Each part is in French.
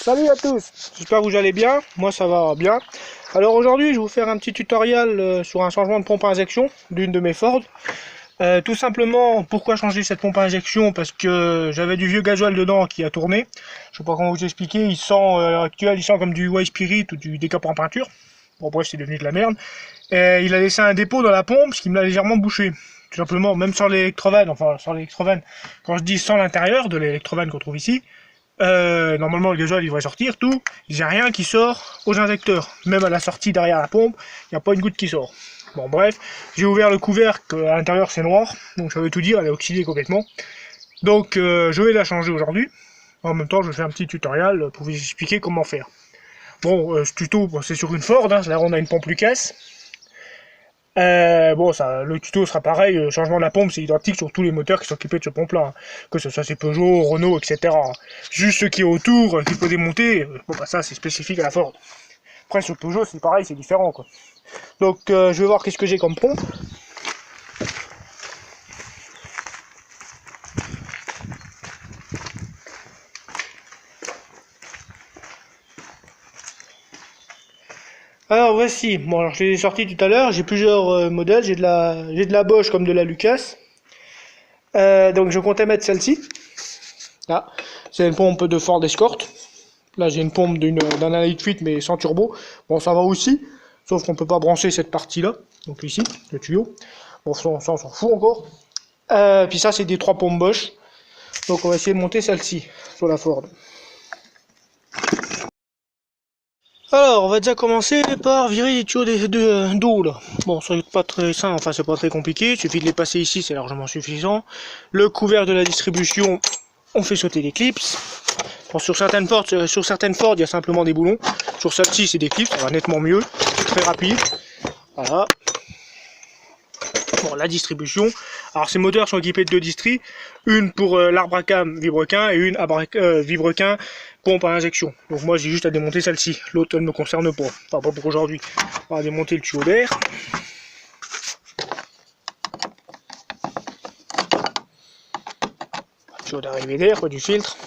Salut à tous, j'espère que vous allez bien, moi ça va bien. Alors aujourd'hui je vais vous faire un petit tutoriel sur un changement de pompe à injection d'une de mes Ford. Tout simplement, pourquoi changer cette pompe à injection? Parce que j'avais du vieux gasoil dedans qui a tourné. Je sais pas comment vous expliquer, il sent à l'heure actuelle, il sent comme du white spirit ou du décapant en peinture. Bon bref, c'est devenu de la merde. Et il a laissé un dépôt dans la pompe, ce qui me l'a légèrement bouché. Tout simplement, même sans l'électrovanne, enfin sans l'électrovanne, quand je dis sans l'intérieur de l'électrovanne qu'on trouve ici, normalement le gasoil il devrait sortir, tout, il n'y a rien qui sort aux injecteurs. Même à la sortie derrière la pompe, il n'y a pas une goutte qui sort. Bon bref, j'ai ouvert le couvercle, à l'intérieur c'est noir, donc ça veut tout dire, elle est oxydée complètement. Donc je vais la changer aujourd'hui. En même temps je vais faire un petit tutoriel pour vous expliquer comment faire. Bon, ce tuto, bon, c'est sur une Ford, hein, là on a une pompe Lucas. Bon, ça, le tuto sera pareil, le changement de la pompe c'est identique sur tous les moteurs qui sont équipés de ce pompe là, hein. Que ce soit ces Peugeot, Renault, etc. Juste ce qui est autour, qu'il faut démonter, bon bah ça c'est spécifique à la Ford. Après sur Peugeot c'est pareil, c'est différent quoi. Donc je vais voir qu'est-ce que j'ai comme pompe. Alors voici, bon alors je l'ai sorti tout à l'heure, j'ai plusieurs modèles, j'ai de la Bosch comme de la Lucas. Donc je comptais mettre celle-ci. Là, c'est une pompe de Ford Escort. Là j'ai une pompe d'un 1,8 litre mais sans turbo. Bon ça va aussi, sauf qu'on peut pas brancher cette partie-là. Donc ici, le tuyau. Bon ça on s'en fout encore. Puis ça c'est des 3 pompes Bosch. Donc on va essayer de monter celle-ci sur la Ford. Alors, on va déjà commencer par virer les tuyaux d'eau là. Bon, c'est pas très simple, enfin c'est pas très compliqué, il suffit de les passer ici, c'est largement suffisant. Le couvercle de la distribution, on fait sauter les clips. Bon, sur certaines Ford, il y a simplement des boulons. Sur celle-ci, c'est des clips, ça va nettement mieux, très rapide. Voilà. Bon, la distribution. Alors ces moteurs sont équipés de 2 distries, une pour l'arbre à cam vibrequin et une vibrequin pompe à injection. Donc moi j'ai juste à démonter celle-ci, l'autre elle ne me concerne pas, enfin pas pour aujourd'hui. On va démonter le tuyau d'air. Tuyau d'arrivée d'air, pas du filtre.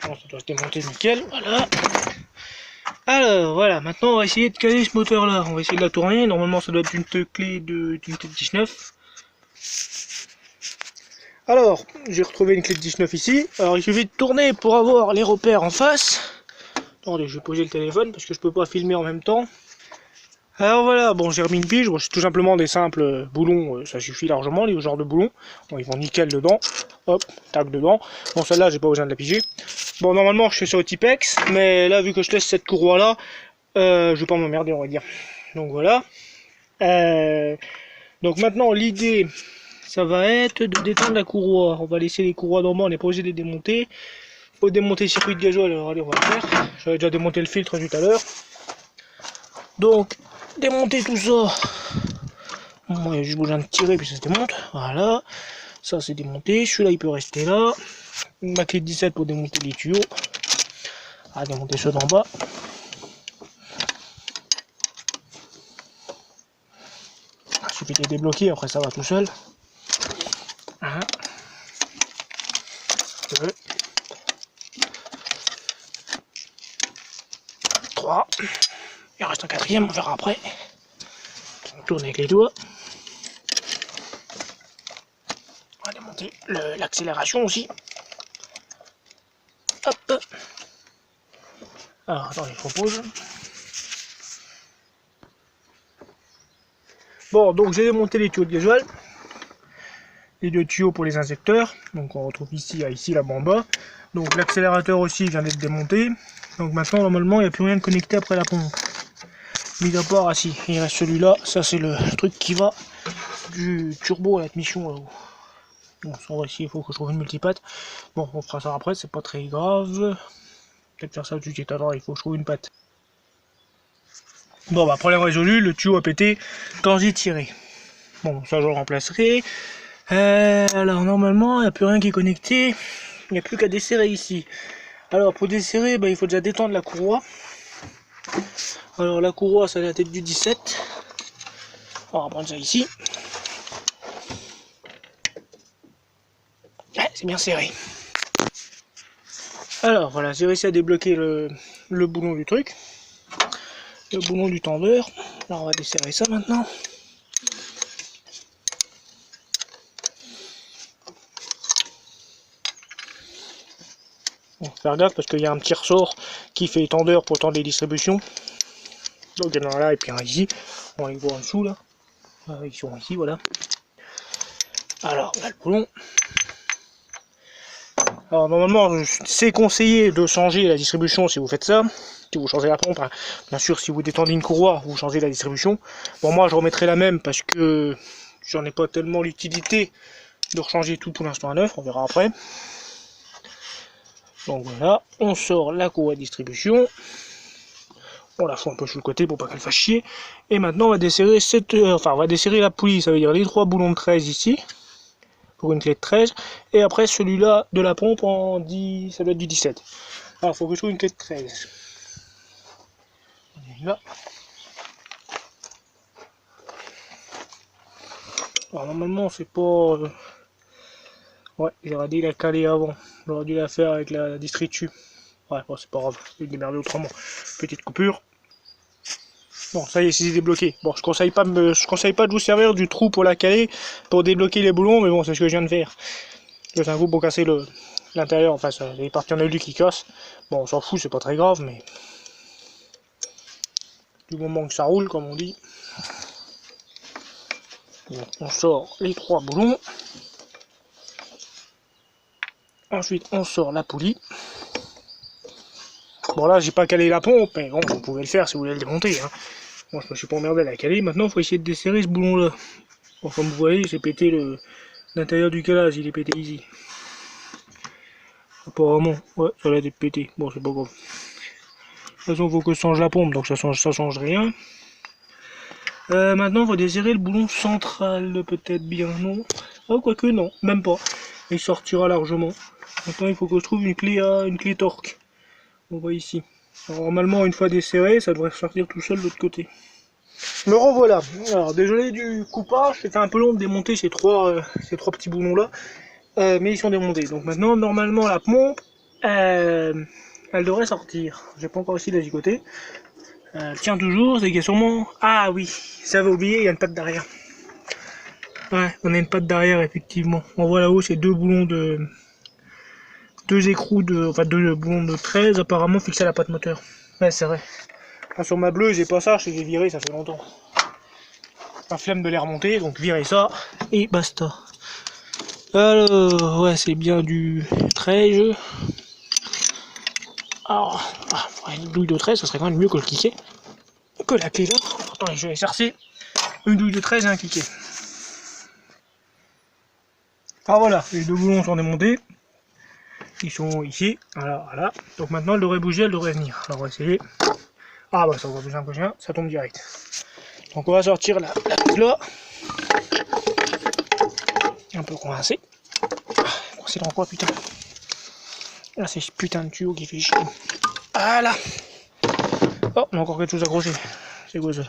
Bon, ça doit se démonter nickel, voilà. Alors voilà, maintenant on va essayer de caler ce moteur là, on va essayer de la tourner, normalement ça doit être une clé d'une clé de 19. Alors, j'ai retrouvé une clé de 19 ici, alors il suffit de tourner pour avoir les repères en face. Attendez, je vais poser le téléphone parce que je peux pas filmer en même temps. Alors voilà, bon j'ai remis une pige, bon, c'est tout simplement des simples boulons, ça suffit largement, les genres de boulons. Bon, ils vont nickel dedans, hop, tac dedans. Bon celle-là j'ai pas besoin de la piger. Bon normalement je fais ça au Tipex, mais là vu que je laisse cette courroie là, je vais pas m'emmerder on va dire. Donc voilà. Donc maintenant l'idée ça va être de détendre la courroie. On va laisser les courroies d'en bas, on n'est pas obligé de les démonter. Il faut démonter le circuit de gasoil, alors allez on va le faire. J'avais déjà démonté le filtre tout à l'heure. Donc démonter tout ça. Bon, il y a juste besoin de tirer puis ça se démonte. Voilà. Ça c'est démonté. Celui-là il peut rester là. Ma clé de 17 pour démonter les tuyaux. À démonter ceux d'en bas. Il suffit de les débloquer, après ça va tout seul. 1, 2, 3. Il reste un 4e, on verra après. On tourne avec les doigts. On va démonter l'accélération aussi. Hop. Alors attendez, je repose. Bon, donc j'ai démonté les tuyaux de gasoil. Les 2 tuyaux pour les injecteurs. Donc on retrouve ici là-bas en bas. Donc l'accélérateur aussi vient d'être démonté. Donc maintenant normalement il n'y a plus rien de connecté après la pompe. Mis à part, ah si, il reste celui-là. Ça c'est le truc qui va du turbo à la mission là-haut. Bon, ça on va essayer, il faut que je trouve une multipatte. Bon, on fera ça après, c'est pas très grave. Peut-être faire ça tout de suite, attends, il faut que je trouve une patte. Bon bah problème résolu, le tuyau a pété quand j'ai tiré. Bon, ça je le remplacerai. Alors normalement, il n'y a plus rien qui est connecté. Il n'y a plus qu'à desserrer ici. Alors pour desserrer, bah, il faut déjà détendre la courroie. Alors la courroie, ça a la tête du 17. On va prendre ça ici. Ouais, c'est bien serré. Alors voilà, j'ai réussi à débloquer le boulon du truc, le boulon du tendeur. Alors on va desserrer ça maintenant. Bon, faire gaffe parce qu'il y a un petit ressort qui fait tendeur pour tendre les distributions. Donc il y en a un là et puis un ici. On les voit en dessous là. Ils sont ici, voilà. Alors là le boulon. Alors normalement c'est conseillé de changer la distribution si vous faites ça. Si vous changez la pompe, hein. Bien sûr si vous détendez une courroie, vous changez la distribution. Bon moi je remettrai la même parce que j'en ai pas tellement l'utilité de rechanger tout pour l'instant à neuf, on verra après. Donc voilà, on sort la courroie de distribution. On la fout un peu sur le côté pour pas qu'elle fasse chier. Et maintenant on va desserrer on va desserrer la poulie, ça veut dire les 3 boulons de 13 ici. Pour une clé de 13. Et après celui-là de la pompe en 10. Ça doit être du 17. Alors il faut que je trouve une clé de 13. On est là. Alors normalement c'est pas. Ouais, j'aurais dû la caler avant. J'aurais dû la faire avec la distri dessus. Ouais, bon, c'est pas grave, je vais me démerder autrement. Petite coupure. Bon, ça y est, c'est débloqué. Bon, je conseille pas de vous servir du trou pour la caler, pour débloquer les boulons, mais bon, c'est ce que je viens de faire. C'est un coup pour casser l'intérieur, enfin, les parties en alu qui cassent. Bon, on s'en fout, c'est pas très grave, mais du moment que ça roule, comme on dit. Donc, on sort les 3 boulons. Ensuite, on sort la poulie. Bon, là, j'ai pas calé la pompe, mais bon, vous pouvez le faire si vous voulez le démonter. Hein. Moi, je me suis pas emmerdé à la caler. Maintenant, il faut essayer de desserrer ce boulon-là. Bon, comme vous voyez, j'ai pété l'intérieur du calage, il est pété ici. Apparemment, ouais, ça a l'air d'être pété. Bon, c'est pas grave. De toute façon, il faut que je change la pompe, donc ça change rien. Maintenant, on va desserrer le boulon central, peut-être bien, non? Oh, quoique, non, même pas. Il sortira largement. Maintenant, il faut que je trouve une clé torque. On voit ici. Alors, normalement, une fois desserré, ça devrait sortir tout seul de l'autre côté. Me revoilà. Alors, désolé du coupage, c'était un peu long de démonter ces trois petits boulons là, mais ils sont démontés. Donc maintenant, normalement, la pompe, elle devrait sortir. J'ai pas encore réussi de la gigoter. Elle tient toujours, c'est qu'il y a sûrement. Ah oui, ça va oublier, il y a une patte derrière. Ouais, on a une patte derrière effectivement. On voit là-haut, c'est deux boulons de. Deux écrous deux boulons de 13 apparemment fixés à la patte moteur. Ouais, c'est vrai. Ah, sur ma bleue, j'ai pas ça, je sais que j'ai viré, ça fait longtemps. La flemme de les remonter, donc virer ça, et basta. Alors, ouais, c'est bien du 13. Alors, une douille de 13, ça serait quand même mieux que le cliquet. Que la clé là. Attends, je vais chercher une douille de 13 et un cliquet. Ah voilà, les deux boulons sont démontés. Ils sont ici, voilà. Donc maintenant, elle devrait bouger, elle devrait venir. Alors, on va essayer. Ah bah ça va plus simple que rien, ça tombe direct. Donc on va sortir la prise là. Un peu coincé. Coincé dans quoi putain? Là c'est ce putain de tuyau qui fait chier. Voilà. Oh, on a encore quelque chose accroché. C'est quoi ça?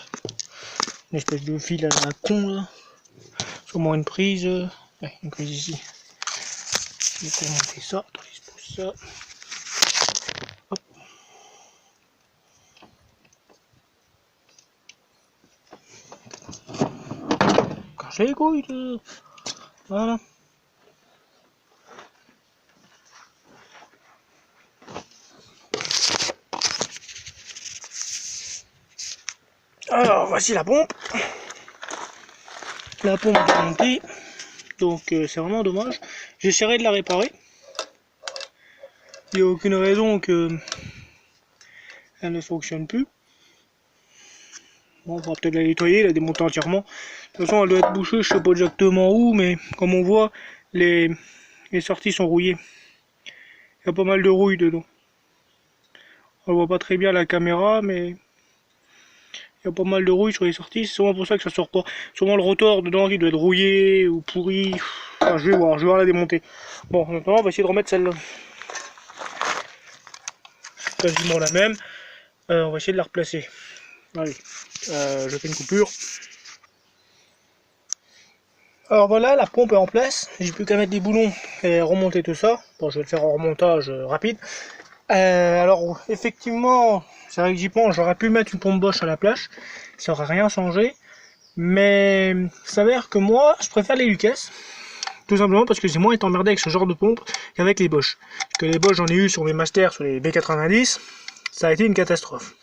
Une espèce de fil à la con là. Sûrement une prise. Ouais, une prise ici. Je vais démonter ça. Attends, je pose ça. Hop. Cache les couilles là. Voilà. Alors voici la pompe. La pompe est montée. Donc c'est vraiment dommage. J'essaierai de la réparer. Il n'y a aucune raison que elle ne fonctionne plus. Bon, on va peut-être la nettoyer, la démonter entièrement. De toute façon, elle doit être bouchée, je sais pas exactement où, mais comme on voit, les sorties sont rouillées. Il y a pas mal de rouille dedans. On voit pas très bien à la caméra, mais il y a pas mal de rouille sur les sorties. C'est sûrement pour ça que ça sort pas. Sûrement le rotor dedans qui doit être rouillé ou pourri. Enfin, je vais voir la démonter. Bon, en attendant, on va essayer de remettre celle-là. Quasiment la même. On va essayer de la replacer. Allez, je fais une coupure. Alors voilà, la pompe est en place. J'ai plus qu'à mettre des boulons et remonter tout ça. Bon, je vais le faire en remontage rapide. Alors effectivement, c'est vrai que j'y pense, j'aurais pu mettre une pompe Bosch à la place, ça aurait rien changé. Mais il s'avère que moi, je préfère les Lucas. Tout simplement parce que j'ai moins été emmerdé avec ce genre de pompe qu'avec les Bosch. Parce que les Bosch, j'en ai eu sur mes masters, sur les B90, ça a été une catastrophe.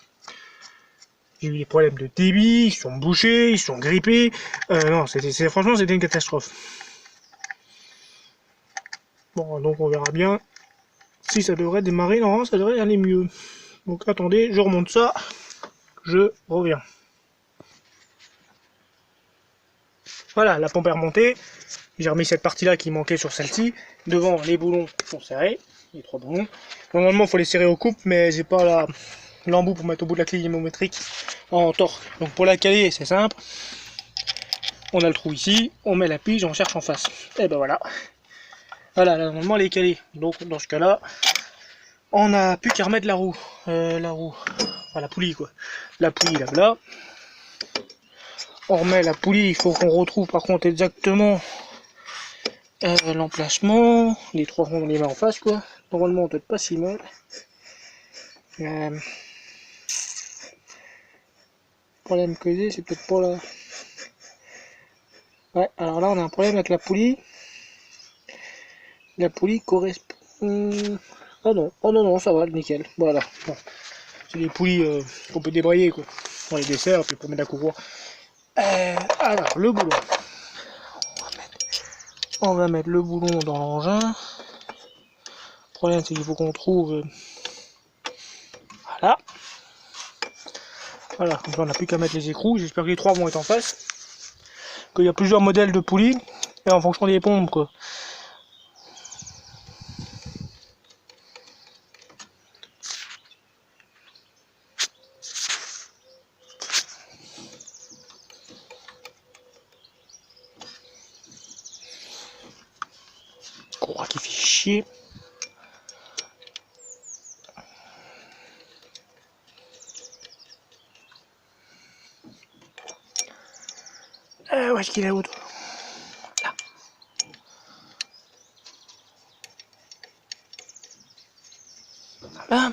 J'ai eu des problèmes de débit, ils sont bouchés, ils sont grippés. Non, franchement, c'était une catastrophe. Bon, donc on verra bien si ça devrait démarrer. Non, ça devrait aller mieux. Donc attendez, je remonte ça, je reviens. Voilà, la pompe est remontée. J'ai remis cette partie-là qui manquait sur celle-ci. Devant, les boulons sont serrés. Les 3 boulons. Normalement, il faut les serrer au coupe, mais j'ai pas l'embout pour mettre au bout de la clé dynamométrique en torque. Donc pour la caler, c'est simple. On a le trou ici, on met la pige, on cherche en face. Et ben voilà. Voilà, là, normalement, elle est calée. Donc dans ce cas-là, on n'a plus qu'à remettre la roue. Enfin la poulie quoi. La poulie là. On remet la poulie, il faut qu'on retrouve par contre exactement l'emplacement. Les 3 ronds on les met en face quoi. Normalement on peut pas si mal. Le problème que j'ai, c'est peut-être pas là. Ouais, alors là on a un problème avec la poulie. La poulie correspond. Oh non, ça va, nickel. Voilà. Bon. C'est des poulies qu'on peut débrayer quoi. On les dessert puis pour mettre la courroie. Alors le boulon. On va mettre le boulon dans l'engin. Le problème c'est qu'il faut qu'on trouve. Voilà. Voilà, comme ça on n'a plus qu'à mettre les écrous. J'espère que les 3 vont être en face. Qu'il y a plusieurs modèles de poulies. Et en fonction des pompes quoi. Courroie qui fait chier. Où est-ce qu'il est l'autre? Là. Voilà.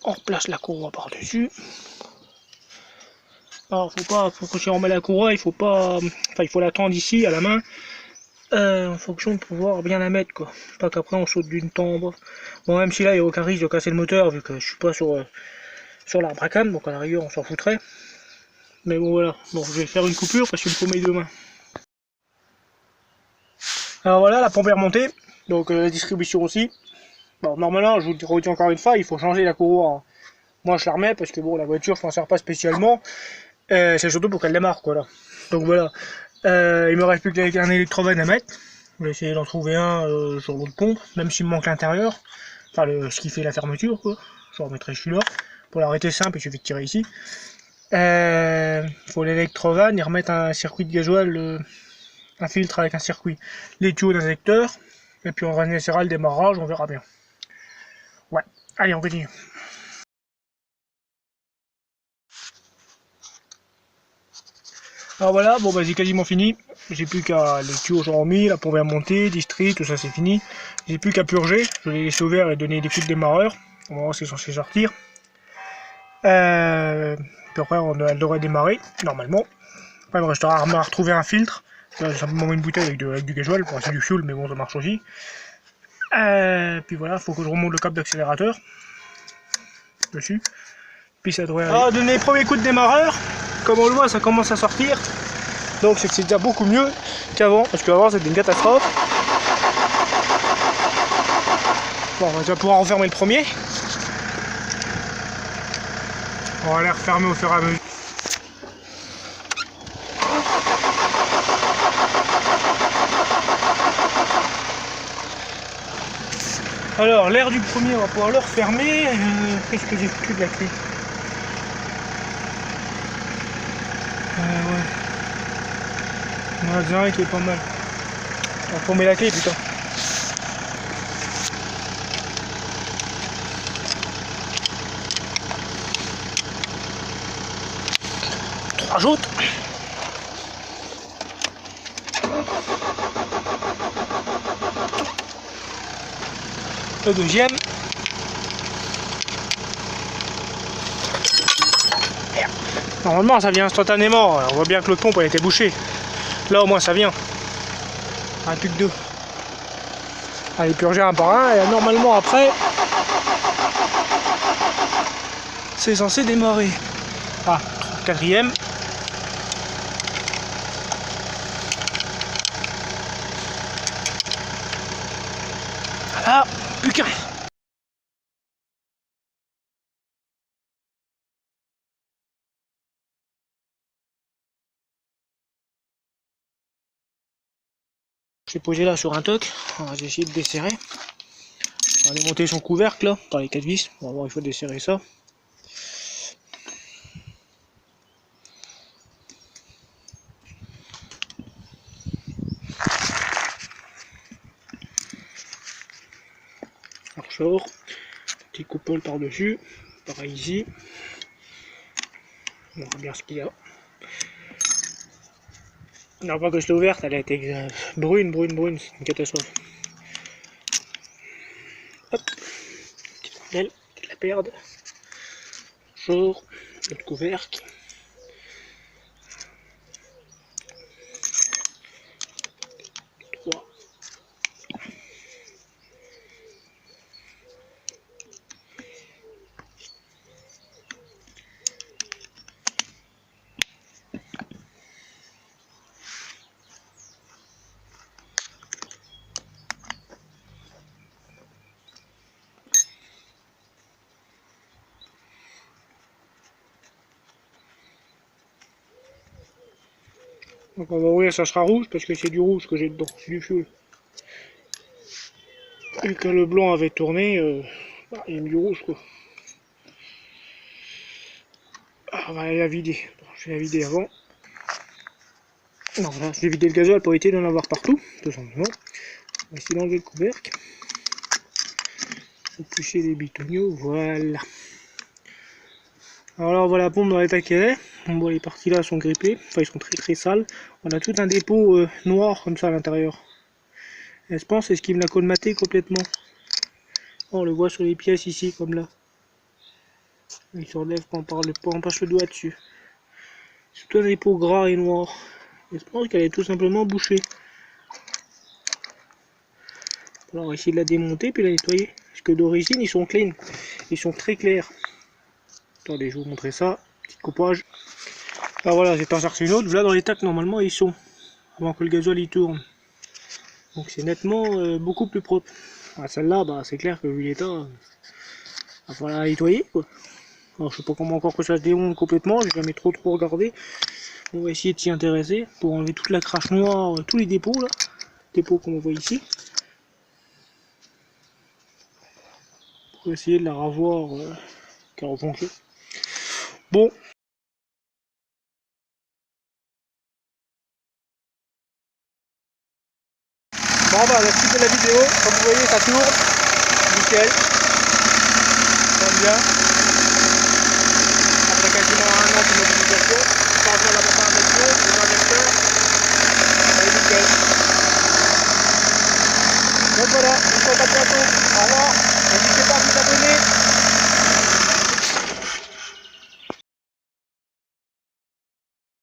On replace la courroie par-dessus. Alors faut que si on met la courroie, il faut pas. Enfin il faut la tendre ici à la main. En fonction de pouvoir bien la mettre quoi. Pas qu'après on saute d'une tombe. Bon même si là il n'y a aucun risque de casser le moteur vu que je suis pas sur l'arbre à cam, donc à la rigueur on s'en foutrait. Mais bon voilà, bon je vais faire une coupure parce qu'il me faut mes 2 mains. Alors voilà, la pompe est remontée, donc la distribution aussi. Bon normalement je vous le redis encore une fois, il faut changer la courroie. Moi je la remets parce que bon la voiture je m'en sers pas spécialement. C'est surtout pour qu'elle démarre quoi là. Donc voilà. Il me reste plus qu'un électrovanne à mettre. Je vais essayer d'en trouver un sur l'autre pompe, même s'il me manque l'intérieur. Enfin ce qui fait la fermeture quoi. Je remettrai celui-là. Pour l'arrêter simple, il suffit de tirer ici. Faut l'électrovanne et remettre un circuit de gasoil, un filtre avec un circuit, les tuyaux d'injecteur, et puis on essaiera le démarrage, on verra bien. Ouais, allez on continue. Alors voilà, bon bah c'est quasiment fini. J'ai plus qu'à les tuyaux sont remis, la pompe est remontée, distri, tout ça c'est fini. J'ai plus qu'à purger, je vais les laisser ouverts et donner des coups de démarreur. On va voir si c'est censé sortir. Puis après elle devrait démarrer, normalement. Après il me restera à retrouver un filtre. Là, simplement une bouteille avec du gasoil, pour c'est du fuel mais bon ça marche aussi. Puis voilà, il faut que je remonte le câble d'accélérateur dessus. Puis ça devrait aller. Donner les premiers coups de démarreur. Comme on le voit, ça commence à sortir. Donc c'est déjà beaucoup mieux qu'avant, parce qu'avant c'était une catastrophe. Bon, on va déjà pouvoir refermer le premier. On va les refermer au fur et à mesure. Alors l'air du premier, on va pouvoir le refermer. Qu'est-ce que j'ai foutu de la clé? Ouais. On en a déjà un qui est pas mal. On va tomber la clé putain. Trois joutes. Le deuxième. Normalement ça vient instantanément, on voit bien que l'autre pompe a été bouchée. Là au moins ça vient. Un plus que deux. Allez purger un par un et normalement après c'est censé démarrer. Ah, quatrième. Voilà, plus qu'un. Je vais poser là sur un toc, on va essayer de desserrer. On va démonter son couvercle là, par les 4 vis. On va voir, il faut desserrer ça. Ressort, petit coupole par dessus, pareil ici. On va bien ce qu'il y a. Non, pas que je l'ai ouverte, elle a été brune, c'est une catastrophe. Hop, petite mandelle, de la perde. Ressort, l'autre couvercle. Trois. Donc on va ouvrir, ça sera rouge parce que c'est du rouge que j'ai dedans, c'est du fioul. Et quand le blanc avait tourné, il y a mis du rouge quoi. Ah, on va aller la vider. Bon, je vais la vider avant. Non, voilà, je vais vider le gasoil pour éviter d'en avoir partout, tout simplement. On va essayer d'enlever le couvercle. Éplucher les bitoniaux, voilà. Alors voilà la pompe dans l'état qu'elle est. Bon, les parties là sont grippées, enfin ils sont très sales. On a tout un dépôt noir comme ça à l'intérieur. Et je pense c'est ce qui me l'a colmaté complètement. On le voit sur les pièces ici comme là. Il se relève quand on passe le doigt dessus. C'est tout un dépôt gras et noir. Et je pense qu'elle est tout simplement bouchée. Alors on va essayer de la démonter puis la nettoyer. Parce que d'origine ils sont clean. Ils sont très clairs. Attendez, je vais vous montrer ça. Petit coupage. Alors voilà, j'ai pas cherché une autre. Voilà dans l'état que normalement ils sont. Avant que le gasoil y tourne. Donc c'est nettement beaucoup plus propre. Ah, celle-là, bah, c'est clair que vu l'état, il va falloir la nettoyer quoi. Alors je sais pas comment encore que ça se démonte complètement, j'ai jamais trop regardé. On va essayer de s'y intéresser pour enlever toute la crache noire, tous les dépôts là. Dépôts qu'on voit ici. Pour essayer de la ravoir qu'elle refonctionne. Bon. Bon bah la suite de la vidéo, comme vous voyez ça tourne. Nickel. Ça va bien. Après quasiment un an de modification. Changement de la pompe à injection, les injecteurs. Ça est nickel. Donc voilà, je vous souhaite à bientôt. Au revoir. N'hésitez pas à vous abonner.